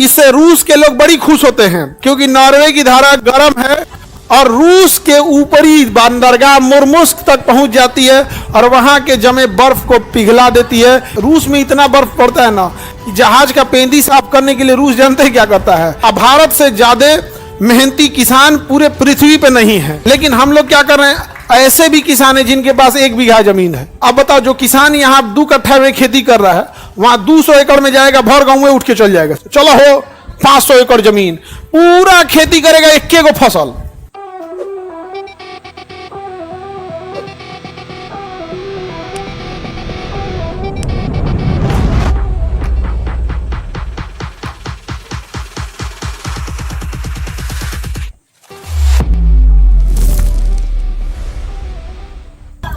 इससे रूस के लोग बड़ी खुश होते हैं क्योंकि नॉर्वे की धारा गर्म है और रूस के ऊपरी बंदरगाह मुर्मुस्क तक पहुंच जाती है और वहां के जमे बर्फ को पिघला देती है। रूस में इतना बर्फ पड़ता है ना, जहाज का पेंदी साफ करने के लिए रूस जानते हैं क्या करता है। अब भारत से ज्यादा मेहनती किसान पूरे पृथ्वी पे नहीं है, लेकिन हम लोग क्या कर रहे हैं, ऐसे भी किसान है जिनके पास 1 बीघा जमीन है। अब बताओ, जो किसान यहाँ 2 कट्ठा में खेती कर रहा है, वहां 200 एकड़ में जाएगा, भर गांव में उठ के चल जाएगा। चलो हो 500 एकड़ जमीन, पूरा खेती करेगा, 1 गो फसल।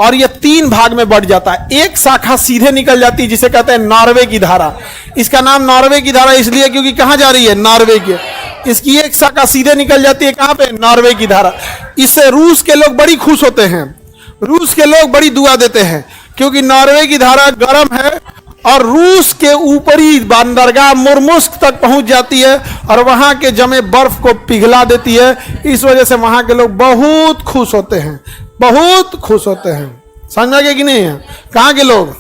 और ये 3 भाग में बढ़ जाता है। एक शाखा सीधे निकल जाती है जिसे कहते हैं नॉर्वे की धारा। इसका नाम नॉर्वे की धारा इसलिए क्योंकि कहां जा रही है, नॉर्वे की। इसकी एक शाखा सीधे निकल जाती है कहां पे, नॉर्वे की धारा। इससे रूस के लोग बड़ी खुश होते हैं, रूस के लोग बड़ी दुआ देते हैं क्योंकि नॉर्वे की धारा गर्म है और रूस के ऊपरी बंदरगाह मुर्मुस्क तक पहुंच जाती है और वहां के जमे बर्फ को पिघला देती है। इस वजह से वहां के लोग बहुत खुश होते हैं, बहुत खुश होते हैं। समझ में गए कि नहीं है? कहां के लोग?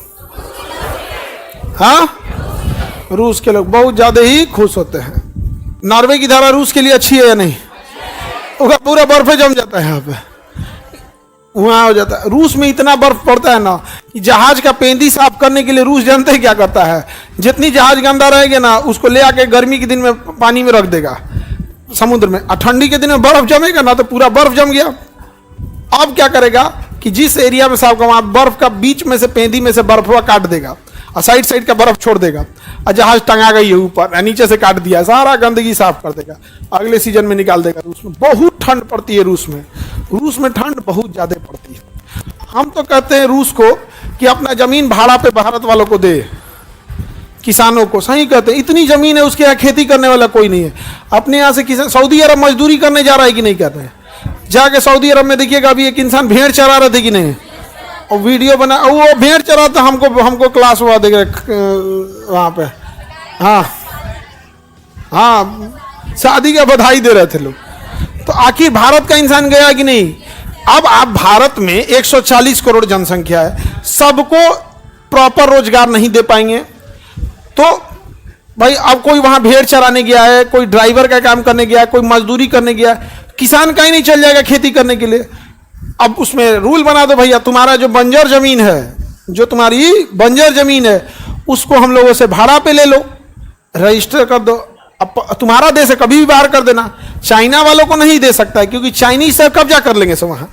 हाँ, रूस के लोग बहुत ज्यादा ही खुश होते हैं। नॉर्वे की धारा रूस के लिए अच्छी है या नहीं? उसका पूरा बर्फ जम जाता है यहाँ पे, वहां हो जाता है। रूस में इतना बर्फ पड़ता है ना कि जहाज का पेंदी साफ करने के लिए रूस जानते हैं क्या करता है, जितनी जहाज गंदा रहेगा ना उसको ले आके गर्मी के दिन में पानी में रख देगा समुद्र में, और ठंडी के दिन में बर्फ जमेगा ना तो पूरा बर्फ जम गया। अब क्या करेगा कि जिस एरिया में साफ का वहां बर्फ का बीच में से पेंदी में से बर्फ हुआ काट देगा और साइड का बर्फ छोड़ देगा और जहाज टंगा गई है ऊपर, नीचे से काट दिया, सारा गंदगी साफ कर देगा, अगले सीजन में निकाल देगा। रूस में बहुत ठंड पड़ती है, रूस में ठंड बहुत ज्यादा पड़ती है। हम तो कहते हैं रूस को कि अपना जमीन भाड़ा पे भारत वालों को दे, किसानों को। सही कहते हैं, इतनी जमीन है उसके यहाँ खेती करने वाला कोई नहीं है। अपने यहाँ से किसान सऊदी अरब मजदूरी करने जा रहा है कि नहीं कर रहे हैं? जाके सऊदी अरब में देखिएगा, अभी एक इंसान भेड़ चरा रहे थे कि नहीं, और वीडियो बना, वो भेड़ चरा था, हमको क्लास हुआ देख वहां पे। हाँ, शादी का बधाई दे रहे थे लोग। तो आखिर भारत का इंसान गया कि नहीं? अब आप भारत में 140 करोड़ जनसंख्या है, सबको प्रॉपर रोजगार नहीं दे पाएंगे। तो भाई अब कोई वहां भेड़ चराने गया है, कोई ड्राइवर का काम करने गया है, कोई मजदूरी करने गया है, किसान कहीं नहीं चल जाएगा खेती करने के लिए। अब उसमें रूल बना दो, भैया तुम्हारा जो बंजर जमीन है, जो तुम्हारी बंजर जमीन है, उसको हम लोगों से भाड़ा पे ले लो, रजिस्टर कर दो। अब तुम्हारा देश है, कभी भी बाहर कर देना। चाइना वालों को नहीं दे सकता है क्योंकि चाइनीज से कब्जा कर लेंगे सब। वहां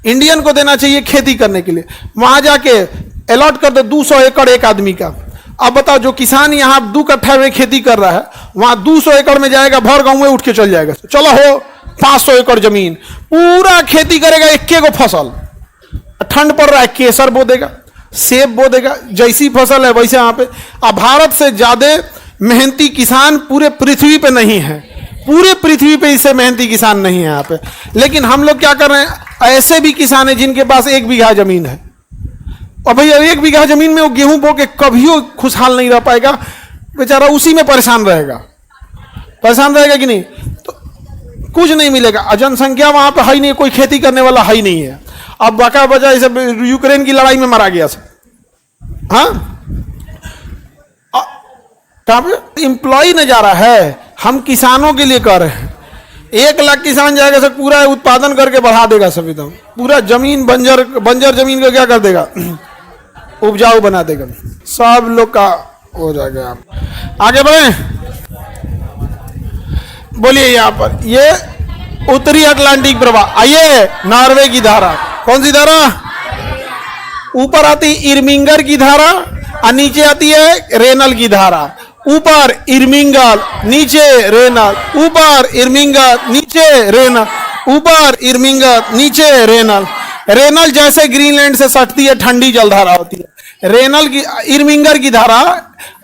इंडियन को देना चाहिए खेती करने के लिए, वहां जाके अलॉट कर दो 200 एकड़ एक आदमी का। अब बताओ, जो किसान यहाँ 2 कट्ठा में खेती कर रहा है, वहां 200 एकड़ में जाएगा, भर गांव में उठ के चल जाएगा। चलो हो 500 एकड़ जमीन, पूरा खेती करेगा, 1 गो फसल। ठंड पड़ रहा है, केसर बो देगा, सेब बो देगा, जैसी फसल है वैसे वहां पे। अब भारत से ज्यादा मेहनती किसान पूरे पृथ्वी पे नहीं है, पूरे पृथ्वी पे इससे मेहनती किसान नहीं है यहाँ पे। लेकिन हम लोग क्या कर रहे हैं, ऐसे भी किसान है जिनके पास 1 बीघा जमीन है, और भैया 1 बीघा जमीन में वो गेहूं बो के कभी खुशहाल नहीं रह पाएगा, बेचारा उसी में परेशान रहेगा कि नहीं? तो कुछ नहीं मिलेगा। जनसंख्या वहां पे है ही नहीं, कोई खेती करने वाला है ही नहीं है। अब बाका बजा सब यूक्रेन की लड़ाई में मारा गया सब। हाँ, कहां पे एम्प्लॉय नजारा है, हम किसानों के लिए कर रहे हैं। 1 लाख किसान जाएगा सब, पूरा उत्पादन करके बढ़ा देगा सब, एकदम पूरा जमीन बंजर जमीन को क्या कर देगा, उपजाऊ बना देगा, सब लोग का हो जाएगा। आप आगे बढ़े, बोलिए। यहाँ पर ये उत्तरी अटलांटिक प्रवाह। आइए, नॉर्वे की धारा, कौन सी धारा? ऊपर आती इर्मिंगर की धारा और नीचे आती है रेनल की धारा। ऊपर इर्मिंगल, नीचे रेनल, ऊपर इर्मिंगल, नीचे रेनल, ऊपर इर्मिंगल, नीचे रेनल। रेनल जैसे ग्रीनलैंड से सटती है, ठंडी जलधारा होती है। रेनल की, इर्मिंगर की धारा,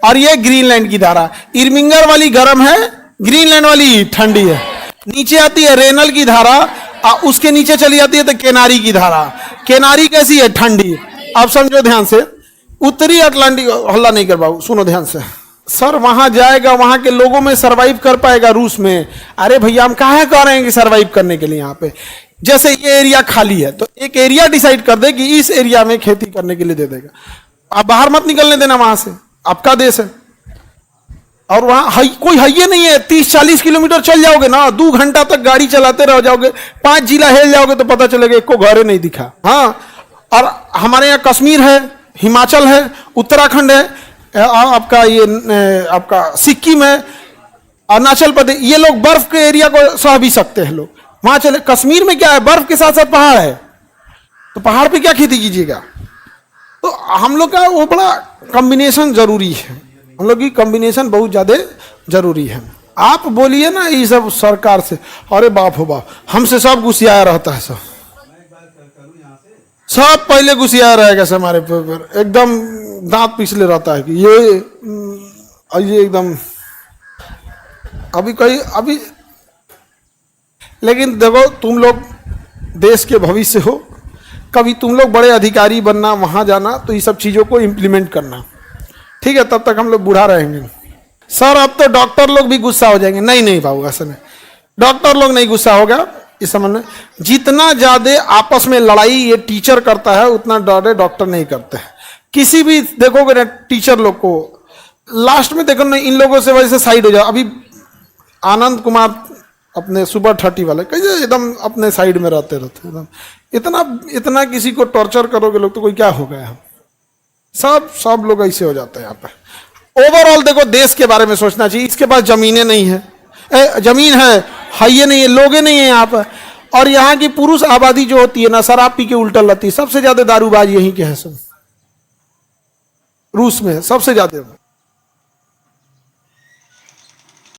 और ये ग्रीनलैंड की धारा। इर्मिंगर वाली गर्म है, ग्रीनलैंड वाली ठंडी है। नीचे आती है रेनल की धारा, और उसके नीचे चली जाती है तो केनारी की धारा। केनारी कैसी है? ठंडी। अब समझो ध्यान से, उत्तरी अटलांटिक, हल्ला नहीं कर पाऊ, सुनो ध्यान से, सर वहां जाएगा, वहां के लोगों में सरवाइव कर पाएगा रूस में? अरे भैया हम कहाँ कह रहे हैं कि सरवाइव करने के लिए यहाँ पे? जैसे ये एरिया खाली है तो एक एरिया डिसाइड कर दे कि इस एरिया में खेती करने के लिए दे देगा, आप बाहर मत निकलने देना वहां से, आपका देश है। और वहां कोई हाईवे नहीं है, 30-40 किलोमीटर चल जाओगे ना, 2 घंटा तक गाड़ी चलाते रह जाओगे, 5 जिला हिल जाओगे तो पता चलेगा एक को घरे नहीं दिखा। हाँ, और हमारे यहाँ कश्मीर है, हिमाचल है, उत्तराखंड है, आपका ये आपका सिक्किम है, अरुणाचल प्रदेश, ये लोग बर्फ के एरिया को सह भी सकते हैं लोग, वहां चले। कश्मीर में क्या है, बर्फ के साथ साथ पहाड़ है, तो पहाड़ पे क्या खेती कीजिएगा? तो हम लोग का वो बड़ा कॉम्बिनेशन जरूरी है, हम लोग की कॉम्बिनेशन बहुत ज्यादा जरूरी है। आप बोलिए ना ये सब सरकार से, अरे बाप हो बाप, हमसे सब गुस्सियाया रहता है, सब पहले गुस्सियाया रहेगा सब हमारे पर, एकदम दांत पिछले रहता है कि ये एकदम अभी लेकिन देखो तुम लोग देश के भविष्य हो, कभी तुम लोग बड़े अधिकारी बनना, वहां जाना, तो ये सब चीजों को इम्प्लीमेंट करना, ठीक है? तब तक हम लोग बूढ़ा रहेंगे। सर अब तो डॉक्टर लोग भी गुस्सा हो जाएंगे। नहीं बाबू, ऐसा नहीं, डॉक्टर लोग नहीं गुस्सा होगा, इस समझ। जितना ज्यादा आपस में लड़ाई ये टीचर करता है उतना ज्यादा डॉक्टर नहीं करते हैं। किसी भी देखोगे ना टीचर लोग को, लास्ट में देखो ना इन लोगों से वजह से साइड हो जाए। अभी आनंद कुमार अपने सुपर 30 वाले कैसे एकदम अपने साइड में रहते एकदम, इतना किसी को टॉर्चर करोगे लोग तो कोई क्या हो गया? सब लोग ऐसे हो जाते हैं यहाँ पे। ओवरऑल देखो देश के बारे में सोचना चाहिए। इसके पास जमीनें नहीं है, जमीन है, हाईवे नहीं है, लोगे नहीं है यहाँ पर। और यहाँ की पुरुष आबादी जो होती है ना, शराब पी के उल्टल रहती है। सबसे ज्यादा दारूबाज यहीं के हैं सब, रूस में सबसे ज्यादा।